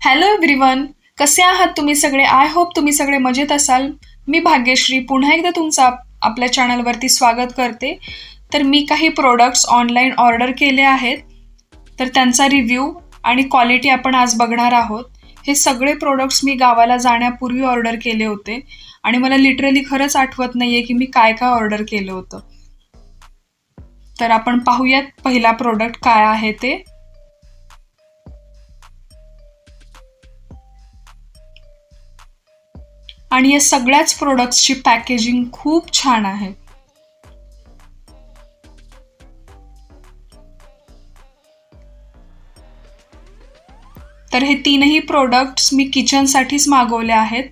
Hello everyone. कसे आहात तुम्ही सगळे? आय होप तुम्ही सगळे मजेत असाल. मी भाग्यश्री पुन्हा एकदा तुमचं आपल्या चॅनलवरती स्वागत करते. तर मी काही प्रोडक्ट्स ऑनलाईन ऑर्डर केले आहेत, तर त्यांचा रिव्ह्यू आणि क्वालिटी आपण आज बघणार आहोत. हे सगळे प्रोडक्ट्स मी गावाला जाण्यापूर्वी ऑर्डर केले होते आणि मला लिटरली खरंच आठवत नाहीये की मी काय काय ऑर्डर केलं होतं. तर आपण पाहूयात पहिला प्रोडक्ट काय आहे ते. आणि या सगळ्याच प्रोडक्ट्सची पॅकेजिंग खूप छान आहे. तर हे तीनही प्रोडक्ट्स मी किचनसाठीच मागवले आहेत.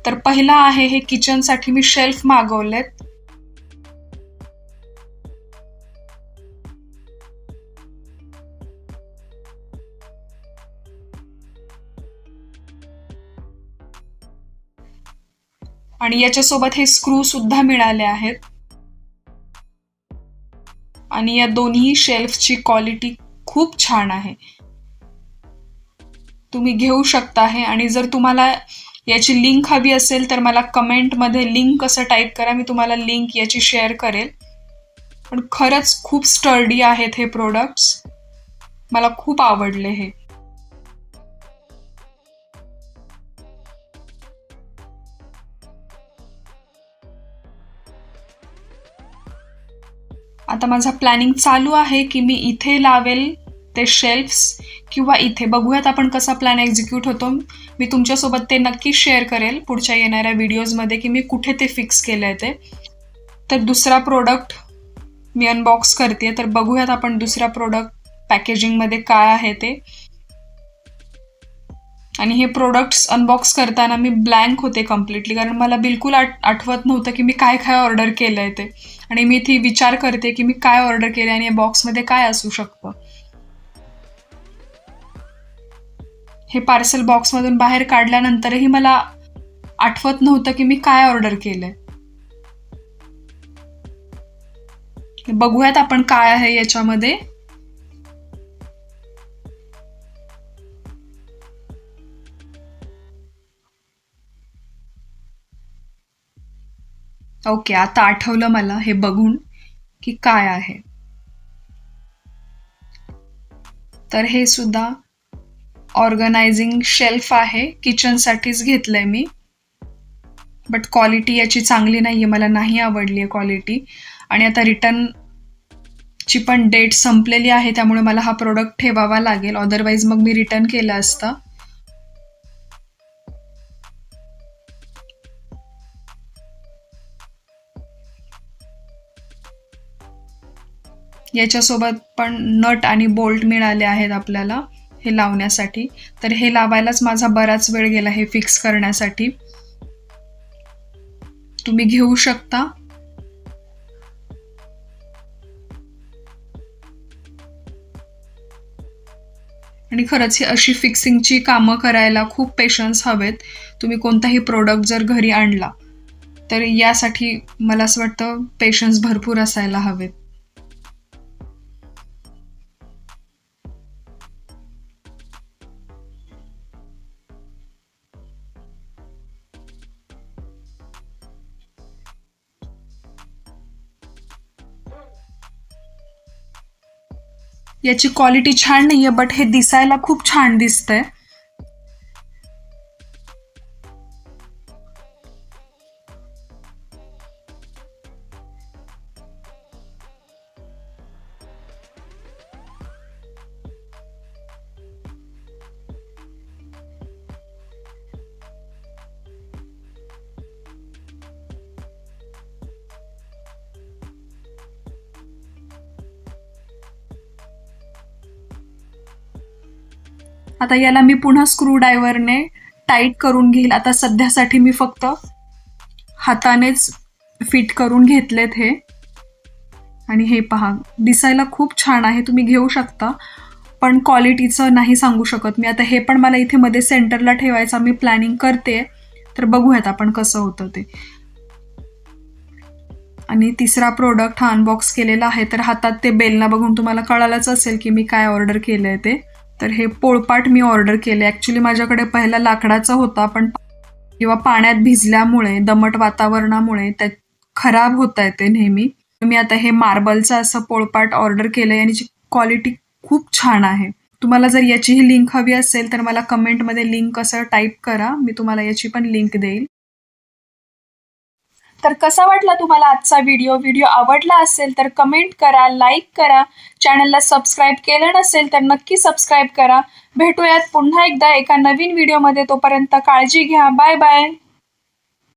तर पहिला आहे हे किचनसाठी मी शेल्फ मागवलेत. आणि याच्यासोबत हे स्क्रू सुद्धा मिळाले आहेत. आणि या दोन्ही शेल्फची क्वालिटी खूप छान आहे, तुम्ही घेऊ शकता हे. आणि जर तुम्हाला याची लिंक हवी असेल तर मला कमेंटमध्ये लिंक कसं टाईप करा, मी तुम्हाला लिंक याची शेअर करेल. पण खरंच खूप स्टर्डी आहेत हे प्रोडक्ट्स, मला खूप आवडले हे. आता माझा प्लॅनिंग चालू आहे की मी इथे लावेल ते शेल्फ्स किंवा इथे. बघूयात आपण कसा प्लॅन एक्झिक्यूट होतो. मी तुमच्यासोबत ते नक्की शेअर करेल पुढच्या येणाऱ्या व्हिडिओजमध्ये की मी कुठे ते फिक्स केलं आहे ते. तर दुसरा प्रोडक्ट मी अनबॉक्स करते. तर बघूयात आपण दुसरा प्रोडक्ट पॅकेजिंगमध्ये काय आहे ते. आणि हे प्रोडक्ट्स अनबॉक्स करताना मी ब्लँक होते कम्प्लिटली, कारण मला बिलकुल आठवत नव्हतं की मी काय काय ऑर्डर केलंय ते. आणि मी इथे विचार करते की मी काय ऑर्डर केले आणि या बॉक्समध्ये काय असू शकतं. हे पार्सल बॉक्समधून बाहेर काढल्यानंतरही मला आठवत नव्हतं की मी काय ऑर्डर केलंय. बघूयात आपण काय आहे याच्यामध्ये. ओके, आता आठवलं मला हे बघून की काय आहे. तर हे सुद्धा ऑर्गनायझिंग शेल्फ आहे, किचनसाठीच घेतलंय मी. बट क्वालिटी याची चांगली नाहीये, मला नाही आवडली आहे क्वालिटी. आणि आता रिटर्नची पण डेट संपलेली आहे, त्यामुळे मला हा प्रोडक्ट ठेवावा लागेल, अदरवाईज मग मी रिटर्न केला असता. याच्यासोबत पण नट आणि बोल्ट मिळाले आहेत आपल्याला हे लावण्यासाठी. तर हे लावायलाच माझा बराच वेळ गेला हे फिक्स करण्यासाठी. तुम्ही घेऊ शकता. आणि खरंच ही अशी फिक्सिंगची कामं करायला खूप पेशन्स हवेत. तुम्ही कोणताही प्रोडक्ट जर घरी आणला तर यासाठी मला असं वाटतं पेशन्स भरपूर असायला हवेत. याची क्वालिटी छान नाहीये, बट हे दिसायला खूप छान दिसतंय. आता याला मी पुन्हा स्क्रू ड्रायव्हरने टाईट करून घेईल. आता सध्यासाठी मी फक्त हातानेच फिट करून घेतलेत हे. आणि हे पहा, दिसायला खूप छान आहे, तुम्ही घेऊ शकता. पण क्वालिटीचं नाही सांगू शकत मी. आता हे पण मला इथे मध्ये सेंटरला ठेवायचा मी प्लॅनिंग करते, तर बघूयात आपण कसं होतं ते. आणि तिसरा प्रोडक्ट हा अनबॉक्स केलेला आहे. तर हातात ते बेलना बघून तुम्हाला कळालंच असेल की मी काय ऑर्डर केलंय ते. तर हे पोळपाट मी ऑर्डर केले. ॲक्च्युली माझ्याकडे पहिला लाकडाचा होता, पण किंवा पाण्यात भिजल्यामुळे, दमट वातावरणामुळे त्या खराब होत आहे ते नेहमी. मी आता हे मार्बलचं असं पोळपाट ऑर्डर केलंय आणि याची क्वालिटी खूप छान आहे. तुम्हाला जर याचीही लिंक हवी असेल तर मला कमेंटमध्ये लिंक असं टाईप करा, मी तुम्हाला याची पण लिंक देईल. तर कसा वाटला तुम्हाला आजचा व्हिडिओ आवडला असेल तर कमेंट करा, लाईक करा. चॅनलला सबस्क्राईब केलं नसेल तर नक्की सबस्क्राईब करा. भेटूयात पुन्हा एकदा एका नवीन व्हिडिओमध्ये. तोपर्यंत काळजी घ्या. Bye bye.